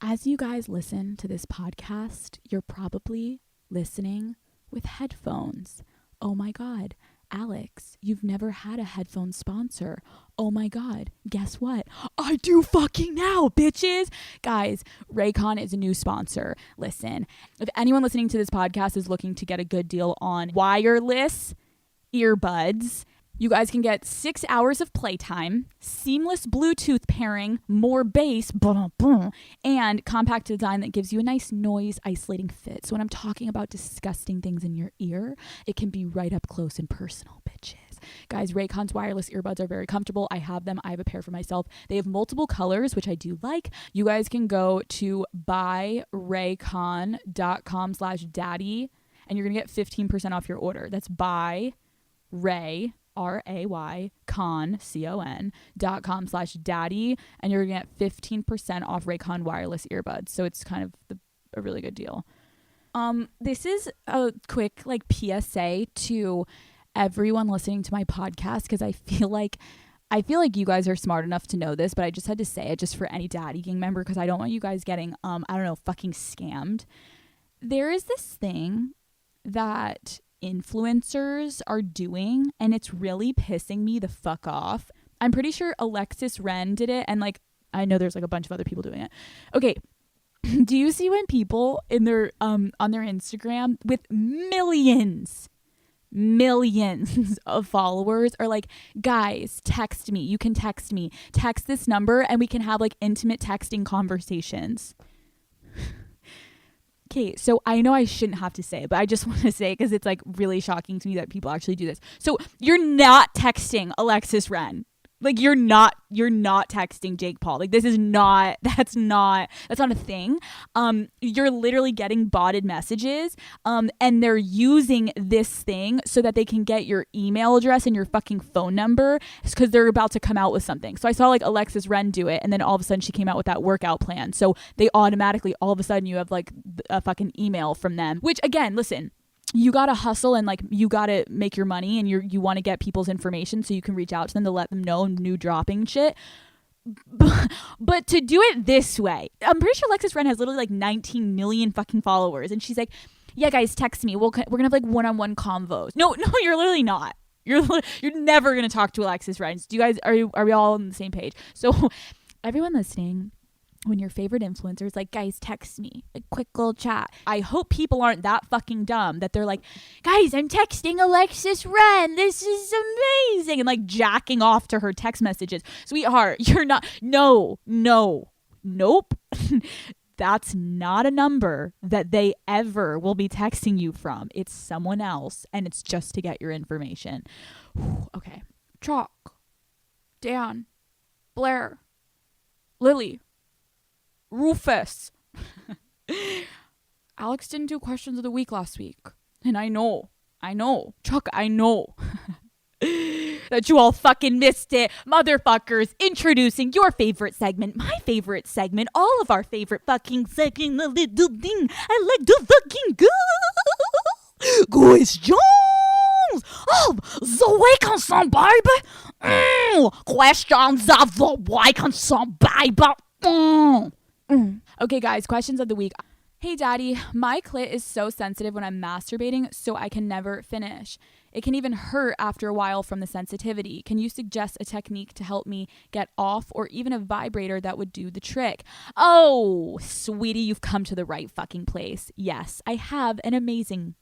As you guys listen to this podcast, you're probably listening with headphones. Oh my God, Alex, you've never had a headphone sponsor. Oh my God, guess what? I do fucking now, bitches. Guys, Raycon is a new sponsor. Listen, if anyone listening to this podcast is looking to get a good deal on wireless earbuds, you guys can get 6 hours of playtime, seamless Bluetooth pairing, more bass, and compact design that gives you a nice noise isolating fit. So when I'm talking about disgusting things in your ear, it can be right up close and personal, bitches. Guys, Raycon's wireless earbuds are very comfortable. I have them. I have a pair for myself. They have multiple colors, which I do like. You guys can go to buyraycon.com/daddy and you're going to get 15% off your order. That's buy Ray, RAY, con.com/daddy, and you're gonna get 15% off Raycon wireless earbuds. So it's kind of a really good deal. This is a quick PSA to everyone listening to my podcast, because I feel like you guys are smart enough to know this, but I just had to say it just for any Daddy Gang member, because I don't want you guys getting fucking scammed. There is this thing that influencers are doing, and it's really pissing me the fuck off. I'm pretty sure Alexis Ren did it, and I know there's a bunch of other people doing it. Okay, do you see when people in their on their Instagram with millions of followers are like, guys, text me, you can text me, text this number and we can have intimate texting conversations? Okay, so I know I shouldn't have to say it, but I just want to say it because it's really shocking to me that people actually do this. So you're not texting Alexis Ren. You're not texting Jake Paul. That's not a thing. You're literally getting botted messages, and they're using this thing so that they can get your email address and your fucking phone number, because they're about to come out with something. So I saw Alexis Ren do it, and then all of a sudden she came out with that workout plan. So they automatically, all of a sudden, you have a fucking email from them, which again, listen, you gotta hustle and you gotta make your money, and you want to get people's information so you can reach out to them to let them know new dropping shit. But to do it this way, I'm pretty sure Alexis Ren has literally 19 million fucking followers, and she's like, yeah guys, text me, we're gonna have one-on-one convos. No, you're literally not. You're never gonna talk to Alexis Ren. Do you guys, are we all on the same page? So everyone listening, when your favorite influencer is guys, text me, a quick little chat, I hope people aren't that fucking dumb that they're guys, I'm texting Alexis Ren, this is amazing, and jacking off to her text messages. Sweetheart, you're not. Nope. that's not a number that they ever will be texting you from. It's someone else, and it's just to get your information. Okay. Chalk, Dan, Blair, Lily, Rufus. Alex didn't do questions of the week last week. And I know. Chuck, I know. That you all fucking missed it. Motherfuckers, introducing your favorite segment, my favorite segment, all of our favorite fucking segment, the little thing I like to fucking go. Questions of the week on some baby. Questions of the week on some baby. Okay, guys, questions of the week. Hey, daddy, my clit is so sensitive when I'm masturbating, so I can never finish. It can even hurt after a while from the sensitivity. Can you suggest a technique to help me get off, or even a vibrator that would do the trick? Oh, sweetie, you've come to the right fucking place. Yes, I have an amazing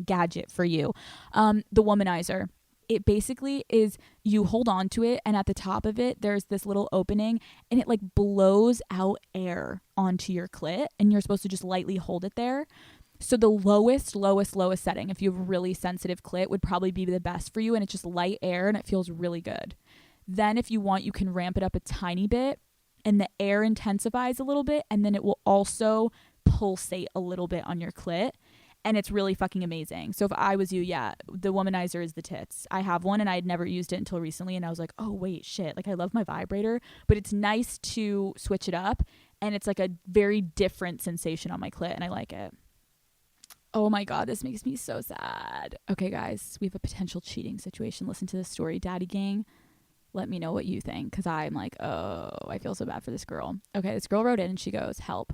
gadget for you. The womanizer. It basically is, you hold on to it, and at the top of it there's this little opening, and it like blows out air onto your clit, and you're supposed to just lightly hold it there. So the lowest setting, if you have a really sensitive clit, would probably be the best for you, and it's just light air and it feels really good. Then if you want, you can ramp it up a tiny bit, and the air intensifies a little bit, and then it will also pulsate a little bit on your clit. And it's really fucking amazing. So if I was you, yeah, the womanizer is the tits. I have one, and I had never used it until recently. And I was like, oh, wait, shit. Like, I love my vibrator, but it's nice to switch it up. And it's like a very different sensation on my clit, and I like it. Oh my God, this makes me so sad. Okay, guys, we have a potential cheating situation. Listen to this story. Daddy gang, let me know what you think, because I'm like, oh, I feel so bad for this girl. Okay, this girl wrote in and she goes, help.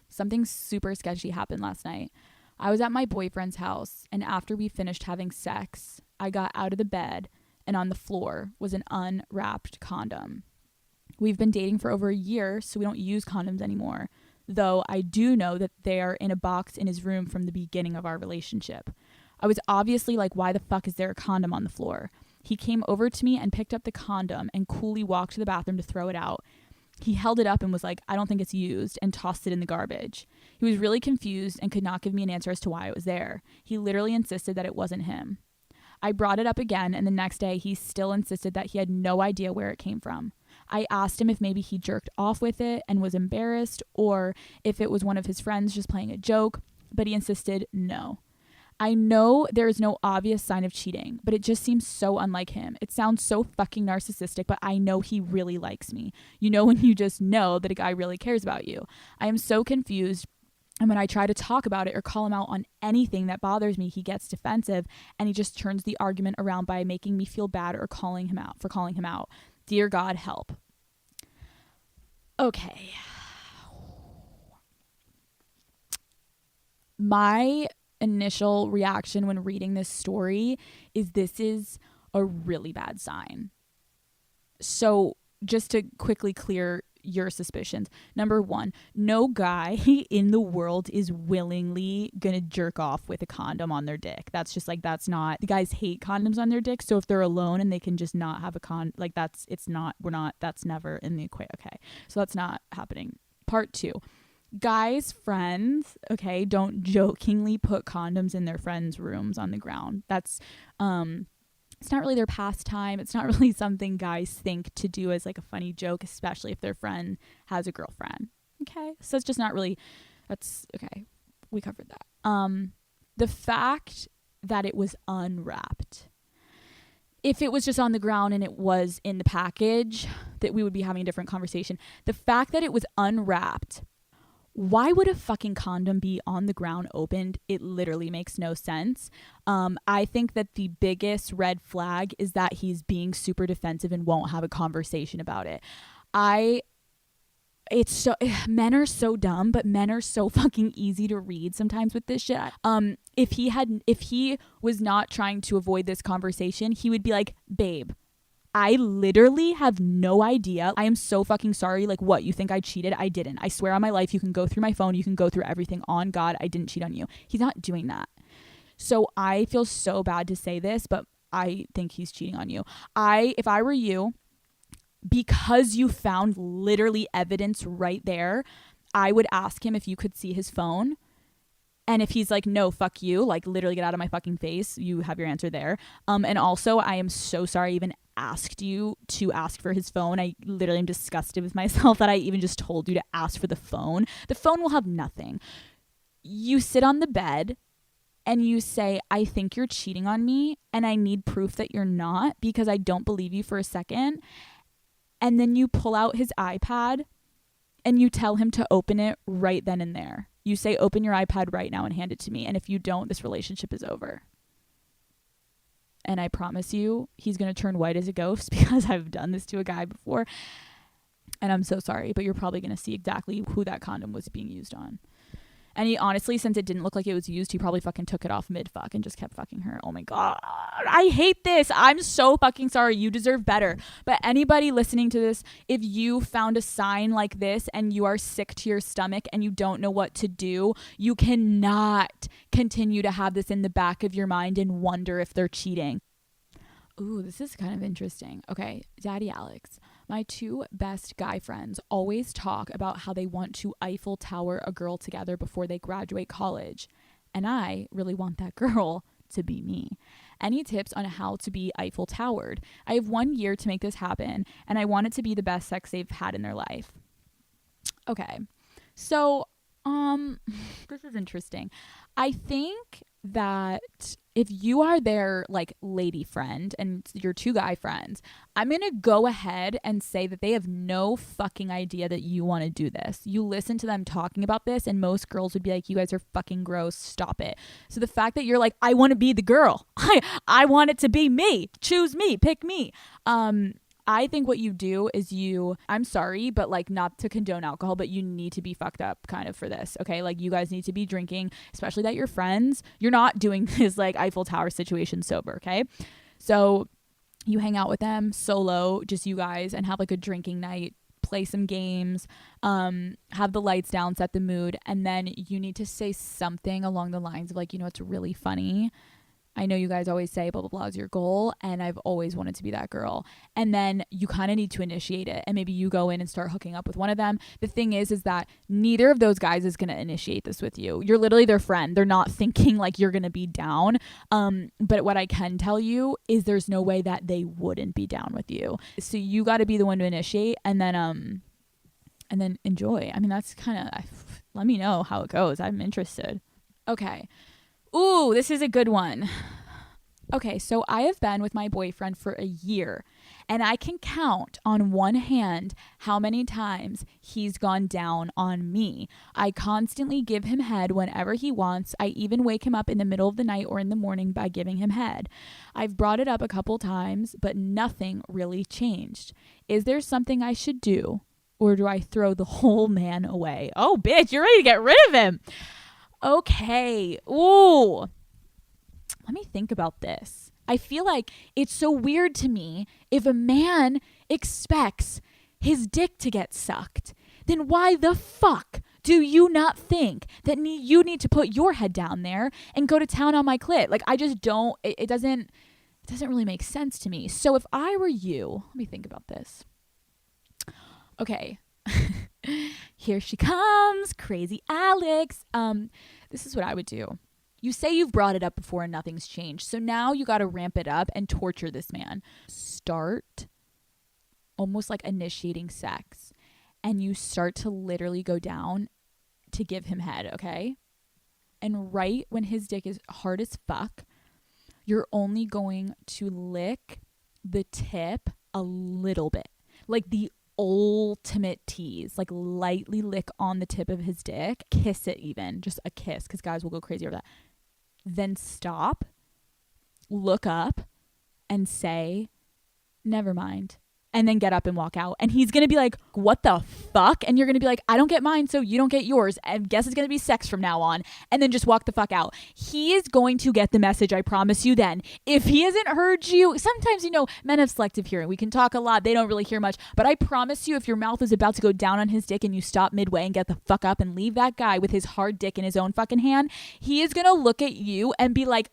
Something super sketchy happened last night. I was at my boyfriend's house, and after we finished having sex, I got out of the bed, and on the floor was an unwrapped condom. We've been dating for over a year, so we don't use condoms anymore, though I do know that they are in a box in his room from the beginning of our relationship. I was obviously like, why the fuck is there a condom on the floor? He came over to me and picked up the condom and coolly walked to the bathroom to throw it out. He held it up and was like, I don't think it's used, and tossed it in the garbage. He was really confused and could not give me an answer as to why it was there. He literally insisted that it wasn't him. I brought it up again, and the next day he still insisted that he had no idea where it came from. I asked him if maybe he jerked off with it and was embarrassed, or if it was one of his friends just playing a joke, but he insisted no. I know there is no obvious sign of cheating, but it just seems so unlike him. It sounds so fucking narcissistic, but I know he really likes me. You know when you just know that a guy really cares about you. I am so confused, and when I try to talk about it or call him out on anything that bothers me, he gets defensive, and he just turns the argument around by making me feel bad or calling him out. Dear God, help. Okay. My initial reaction when reading this story is this is a really bad sign. So just to quickly clear your suspicions. Number one, no guy in the world is willingly gonna jerk off with a condom on their dick. That's just like, that's not, the guys hate condoms on their dick. So if they're alone and they can just not have that's never in the equation. Okay. So that's not happening. Part two, guys' friends, okay, don't jokingly put condoms in their friends' rooms on the ground. That's, it's not really their pastime. It's not really something guys think to do as like a funny joke, especially if their friend has a girlfriend. Okay. So it's just not really, that's okay. We covered that. The fact that it was unwrapped, if it was just on the ground and it was in the package, that we would be having a different conversation. The fact that it was unwrapped, why would a fucking condom be on the ground opened? It literally makes no sense. I think that the biggest red flag is that he's being super defensive and won't have a conversation about it. Men are so dumb, but men are so fucking easy to read sometimes with this shit. If he was not trying to avoid this conversation, he would be like, babe, I literally have no idea. I am so fucking sorry. Like, what? You think I cheated? I didn't. I swear on my life, you can go through my phone. You can go through everything. On God, I didn't cheat on you. He's not doing that. So I feel so bad to say this, but I think he's cheating on you. If I were you, because you found literally evidence right there, I would ask him if you could see his phone. And if he's like, no, fuck you, like literally get out of my fucking face, you have your answer there. And also, I am so sorry I even asked you to ask for his phone. I literally am disgusted with myself that I even just told you to ask for the phone. The phone will have nothing. You sit on the bed and you say, I think you're cheating on me and I need proof that you're not because I don't believe you for a second. And then you pull out his iPad and you tell him to open it right then and there. You say, open your iPad right now and hand it to me. And if you don't, this relationship is over. And I promise you, he's going to turn white as a ghost because I've done this to a guy before. And I'm so sorry, but you're probably going to see exactly who that condom was being used on. And he honestly, since it didn't look like it was used, he probably fucking took it off mid-fuck and just kept fucking her. Oh my God. I hate this. I'm so fucking sorry. You deserve better. But anybody listening to this, if you found a sign like this and you are sick to your stomach and you don't know what to do, you cannot continue to have this in the back of your mind and wonder if they're cheating. Ooh, this is kind of interesting. Okay, Daddy Alex. My two best guy friends always talk about how they want to Eiffel Tower a girl together before they graduate college. And I really want that girl to be me. Any tips on how to be Eiffel Towered? I have 1 year to make this happen, and I want it to be the best sex they've had in their life. Okay, so, this is interesting. I think that if you are their like lady friend and your two guy friends, I'm going to go ahead and say that they have no fucking idea that you want to do this. You listen to them talking about this and most girls would be like, you guys are fucking gross. Stop it. So the fact that you're like, I want to be the girl. I want it to be me. Choose me. Pick me. I think what you do is I'm sorry, but like not to condone alcohol, but you need to be fucked up kind of for this. Okay. Like you guys need to be drinking, especially that you're friends. You're not doing this like Eiffel Tower situation sober. Okay. So you hang out with them solo, just you guys, and have like a drinking night, play some games, have the lights down, set the mood. And then you need to say something along the lines of like, you know, it's really funny. I know you guys always say blah, blah, blah is your goal. And I've always wanted to be that girl. And then you kind of need to initiate it. And maybe you go in and start hooking up with one of them. The thing is that neither of those guys is going to initiate this with you. You're literally their friend. They're not thinking like you're going to be down. But what I can tell you is there's no way that they wouldn't be down with you. So you got to be the one to initiate and then enjoy. I mean, that's kind of, let me know how it goes. I'm interested. Okay. Ooh, this is a good one. Okay, so I have been with my boyfriend for a year, and I can count on one hand how many times he's gone down on me. I constantly give him head whenever he wants. I even wake him up in the middle of the night or in the morning by giving him head. I've brought it up a couple times, but nothing really changed. Is there something I should do, or do I throw the whole man away? Oh, bitch, you're ready to get rid of him. Okay. Ooh. Let me think about this. I feel like it's so weird to me if a man expects his dick to get sucked, then why the fuck do you not think that you need to put your head down there and go to town on my clit? Like, I just don't, it doesn't really make sense to me. So if I were you, let me think about this. Okay. Here she comes, crazy Alex. This is what I would do. You say you've brought it up before and nothing's changed. So now you got to ramp it up and torture this man. Start almost like initiating sex. And you start to literally go down to give him head, okay? And right when his dick is hard as fuck, you're only going to lick the tip a little bit. Like the ultimate tease, like lightly lick on the tip of his dick, kiss it even, just a kiss, because guys will go crazy over that. Then stop, look up, and say, never mind. And then get up and walk out. And he's going to be like, what the fuck? And you're going to be like, I don't get mine, so you don't get yours. And guess it's going to be sex from now on. And then just walk the fuck out. He is going to get the message, I promise you then. If he hasn't heard you, sometimes, you know, men have selective hearing. We can talk a lot. They don't really hear much. But I promise you, if your mouth is about to go down on his dick and you stop midway and get the fuck up and leave that guy with his hard dick in his own fucking hand, he is going to look at you and be like,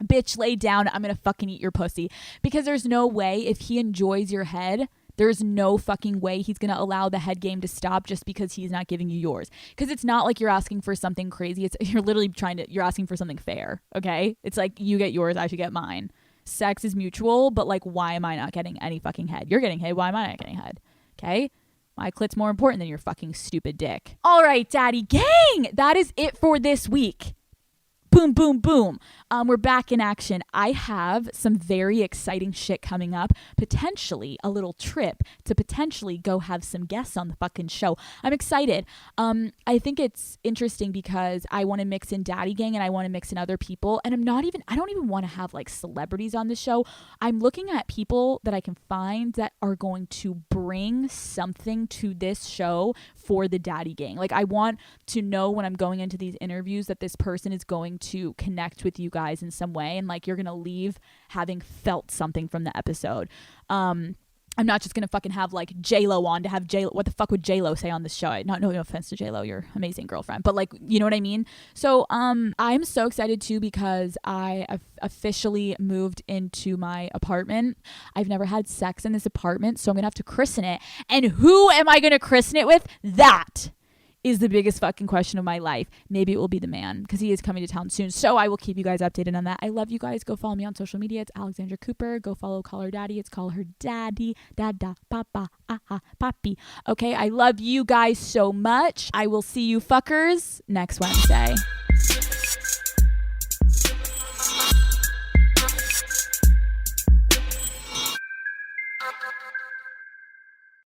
bitch, lay down. I'm going to fucking eat your pussy. Because there's no way if he enjoys your head There's no fucking way he's going to allow the head game to stop just because he's not giving you yours. Because it's not like you're asking for something crazy. You're literally you're asking for something fair, okay? It's like you get yours, I should get mine. Sex is mutual, but like, why am I not getting any fucking head? You're getting head, why am I not getting head? Okay? My clit's more important than your fucking stupid dick. All right, daddy gang, that is it for this week. Boom, boom, boom. We're back in action. I have some very exciting shit coming up. Potentially a little trip to potentially go have some guests on the fucking show. I'm excited. I think it's interesting because I want to mix in Daddy Gang and I want to mix in other people. And I don't even want to have like celebrities on the show. I'm looking at people that I can find that are going to bring something to this show for the Daddy Gang. Like, I want to know when I'm going into these interviews that this person is going to connect with you guys in some way, and like you're gonna leave having felt something from the episode. I'm not just gonna fucking have like J-Lo on to have J-Lo. What the fuck would J-Lo say on the show? No offense to J-Lo, you're amazing girlfriend, but like, you know what I mean? So I'm so excited too because I officially moved into my apartment. I've never had sex in this apartment, so I'm gonna have to christen it. And who am I gonna christen it with? That is the biggest fucking question of my life. Maybe it will be the man because he is coming to town soon. So I will keep you guys updated on that. I love you guys. Go follow me on social media. It's Alexandra Cooper. Go follow Call Her Daddy. It's Call Her Daddy. Dada, papa, aha, papi. Okay, I love you guys so much. I will see you fuckers next Wednesday.